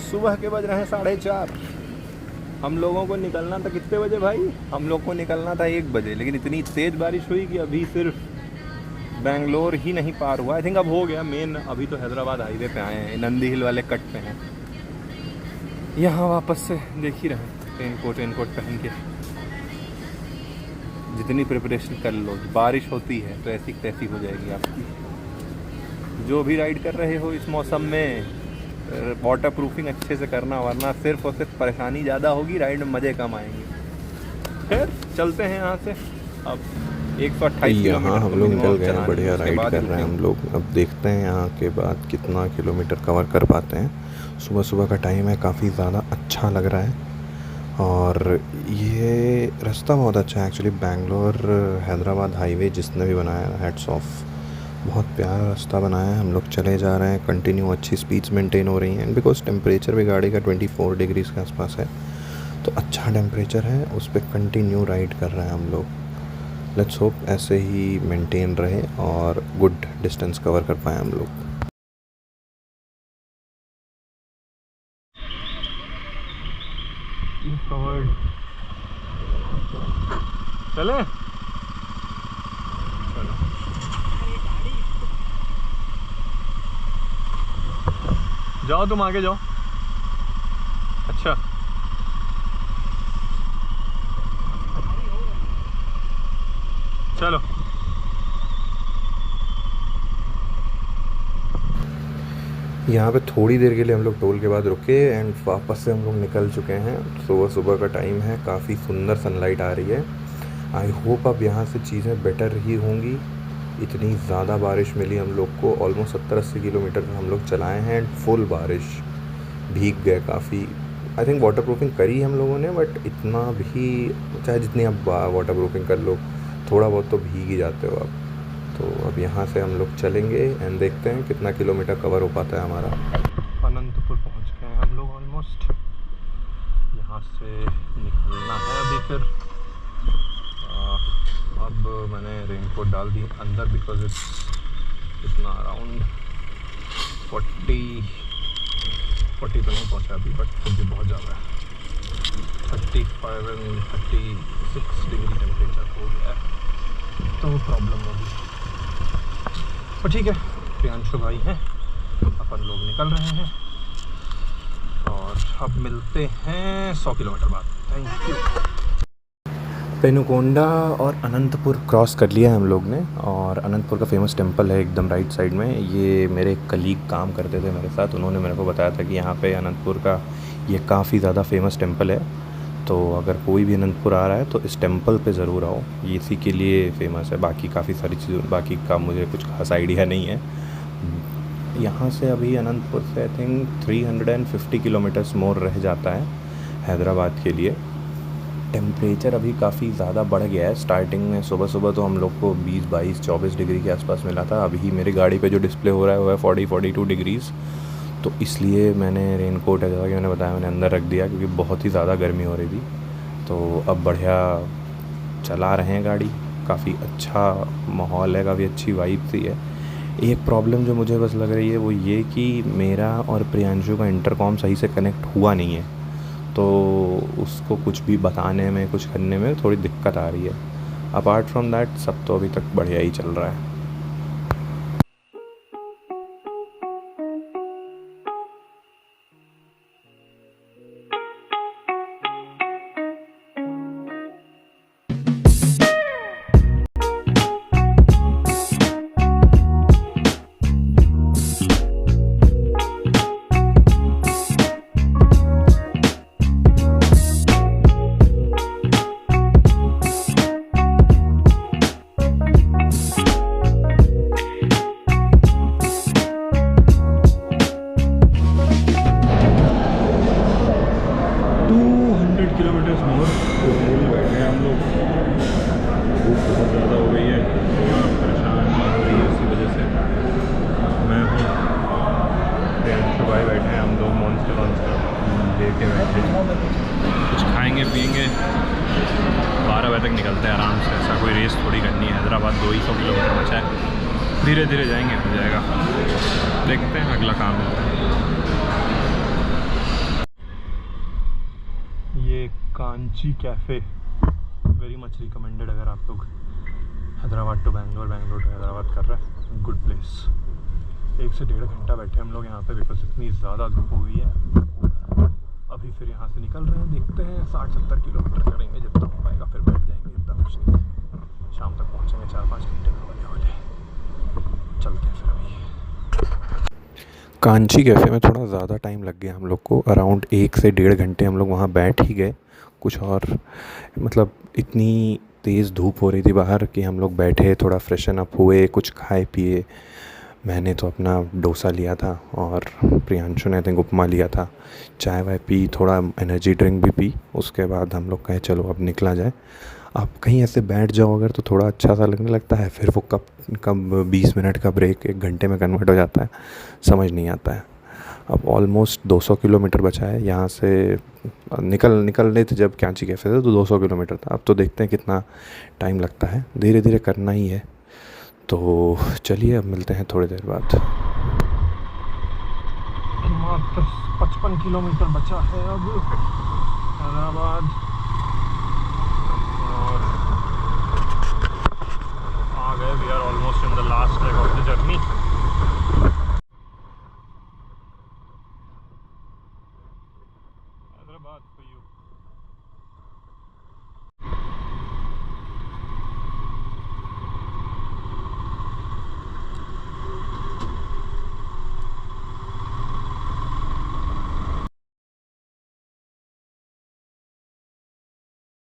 सुबह के बज रहे हैं 4:30। हम लोगों को निकलना था कितने बजे भाई? हम लोग को निकलना था 1 बजे, लेकिन इतनी तेज़ बारिश हुई कि अभी सिर्फ बेंगलोर ही नहीं पार हुआ। आई थिंक अब हो गया मेन। अभी तो हैदराबाद हाईवे पे आए हैं, नंदी हिल वाले कट पे हैं। यहाँ वापस से देख ही रहे हैं, रेनकोट पहन के। जितनी प्रिपरेशन कर लो, बारिश होती है तो ऐसी तैसी हो जाएगी आपकी। जो भी राइड कर रहे हो इस मौसम में, वाटर प्रूफिंग अच्छे से करना, वरना सिर्फ और सिर्फ परेशानी ज़्यादा होगी, राइड में मज़े कम आएंगे। फिर चलते हैं यहाँ से। अब 128 यहाँ हम लोग निकल गए हैं, बढ़िया राइड कर रहे हैं हम लोग। अब देखते हैं यहाँ के बाद कितना किलोमीटर कवर कर पाते हैं। सुबह सुबह का टाइम है, काफ़ी ज़्यादा अच्छा लग रहा है। और ये रास्ता बहुत अच्छा है एक्चुअली। बेंगलोर हैदराबाद हाईवे जिसने भी बनाया, हेड्स ऑफ, बहुत प्यारा रास्ता बनाया है। हम लोग चले जा रहे हैं, कंटिन्यू अच्छी स्पीड्स मेंटेन हो रही हैं। बिकॉज टेम्परेचर भी गाड़ी का 24 डिग्रीज़ के आसपास है, तो अच्छा टेम्परेचर है, उस पर कंटिन्यू राइड कर रहे हैं हम लोग। लेट्स होप ऐसे ही मेंटेन रहे और गुड डिस्टेंस कवर कर पाए हम लोग। चले जाओ, तुम आगे जाओ। अच्छा, चलो। यहाँ पे थोड़ी देर के लिए हम लोग टोल के बाद रुके एंड वापस से हम लोग निकल चुके हैं। सुबह सुबह का टाइम है, काफ़ी सुंदर सनलाइट आ रही है। आई होप अब यहाँ से चीज़ें बेटर ही होंगी। इतनी ज़्यादा बारिश मिली हम लोग को, ऑलमोस्ट 70-80 किलोमीटर हम लोग चलाए हैं एंड फुल बारिश, भीग गए काफ़ी। आई थिंक वाटर प्रूफिंग करी हम लोगों ने, बट इतना भी, चाहे जितनी आप वाटर प्रूफिंग कर लो, थोड़ा बहुत तो भीग ही जाते हो आप। तो अब यहाँ से हम लोग चलेंगे एंड देखते हैं कितना किलोमीटर कवर हो पाता है हमारा। अनंतपुर पहुँच गए हैं हम लोग ऑलमोस्ट। यहाँ से निकलना है अभी। फिर अब मैंने रेनकोट डाल दी अंदर, बिकॉज इतना अराउंड 40 तो नहीं पहुँचा अभी, बट फिर भी बहुत ज़्यादा है। 35 एंड 36 डिग्री टेम्परेचर हो गया है, तो प्रॉब्लम होगी। तो ठीक है, प्रियांशु भाई हैं, अपन लोग निकल रहे हैं और अब मिलते हैं 100 किलोमीटर बाद। Thank you. पेनुकोंडा और अनंतपुर क्रॉस कर लिया है हम लोग ने, और अनंतपुर का फेमस टेंपल है एकदम राइट साइड में। ये मेरे कलीग काम करते थे मेरे साथ, उन्होंने मेरे को बताया था कि यहाँ पे अनंतपुर का ये काफ़ी ज़्यादा फेमस टेंपल है। तो अगर कोई भी अनंतपुर आ रहा है तो इस टेंपल पे ज़रूर आओ, ये इसी के लिए फेमस है। बाकी काफ़ी सारी चीज़ों, बाकी का मुझे कुछ खास आइडिया नहीं है। यहाँ से अभी अनंतपुर से आई थिंक 350 किलोमीटर्स मोर रह जाता है हैदराबाद के लिए। टेम्परेचर अभी काफ़ी ज़्यादा बढ़ गया है। स्टार्टिंग में सुबह सुबह तो हम लोग को 20, 22, 24 डिग्री के आसपास मिला था। अभी मेरी गाड़ी पे जो डिस्प्ले हो रहा है वो है 40-42 डिग्रीज़। तो इसलिए मैंने रेनकोट है, जैसा कि मैंने बताया, मैंने अंदर रख दिया क्योंकि बहुत ही ज़्यादा गर्मी हो रही थी। तो अब बढ़िया चला रहे हैं गाड़ी, काफ़ी अच्छा माहौल है, काफ़ी अच्छी वाइब सी है। एक प्रॉब्लम जो मुझे बस लग रही है वो ये कि मेरा और प्रियांशु का इंटरकॉम सही से कनेक्ट हुआ नहीं है, तो उसको कुछ भी बताने में, कुछ करने में थोड़ी दिक्कत आ रही है। अपार्ट फ्रॉम दैट सब तो अभी तक बढ़िया ही चल रहा है। कुछ खाएंगे पिएंगे, 12 बजे तक निकलते हैं आराम से। ऐसा कोई रेस थोड़ी करनी है। हैदराबाद 200 किलोमीटर बचा है, धीरे धीरे जाएंगे, हो जाएगा। देखते हैं अगला काम मिलता है। Kanchi cafe very much recommended अगर आप लोग हैदराबाद टू बैंगलोर, बैंगलोर टू हैदराबाद कर रहे हैं। Good place. 1 से 1.5 घंटा बैठे हम लोग यहाँ पे बिकॉज इतनी ज़्यादा धूप हो गई है। अभी फिर यहाँ से निकल रहे हैं, देखते हैं 60-70 किलोमीटर करेंगे जितना हो पाएगा, फिर बैठ जाएंगे। इतना कुछ नहीं, शाम तक पहुँचेंगे, 4-5 घंटे में होने वाले। चलते हैं फिर अभी। कांची कैफ़े में थोड़ा ज़्यादा टाइम लग गया हम लोग को, अराउंड 1 से 1.5 घंटे हम लोग वहाँ बैठ ही गए। कुछ और मतलब इतनी तेज़ धूप हो रही थी बाहर कि हम लोग बैठे, थोड़ा फ्रेशन अप हुए, कुछ खाए पिए। मैंने तो अपना डोसा लिया था और प्रियांशु ने थिंक उपमा लिया था। चाय वाय पी, थोड़ा एनर्जी ड्रिंक भी पी। उसके बाद हम लोग कहे चलो अब निकला जाए। आप कहीं ऐसे बैठ जाओ अगर तो थोड़ा अच्छा सा लगने लगता है, फिर वो कब 20 मिनट का ब्रेक 1 घंटे में कन्वर्ट हो जाता है, समझ नहीं आता है। अब ऑलमोस्ट 200 किलोमीटर बचा है यहाँ से। निकल रहे थे जब कांची कैफ़े से तो 200 किलोमीटर था। अब तो देखते हैं कितना टाइम लगता है, धीरे धीरे करना ही है। तो चलिए अब मिलते हैं थोड़ी देर बाद। मात्र 55 किलोमीटर बचा है अब हैदराबाद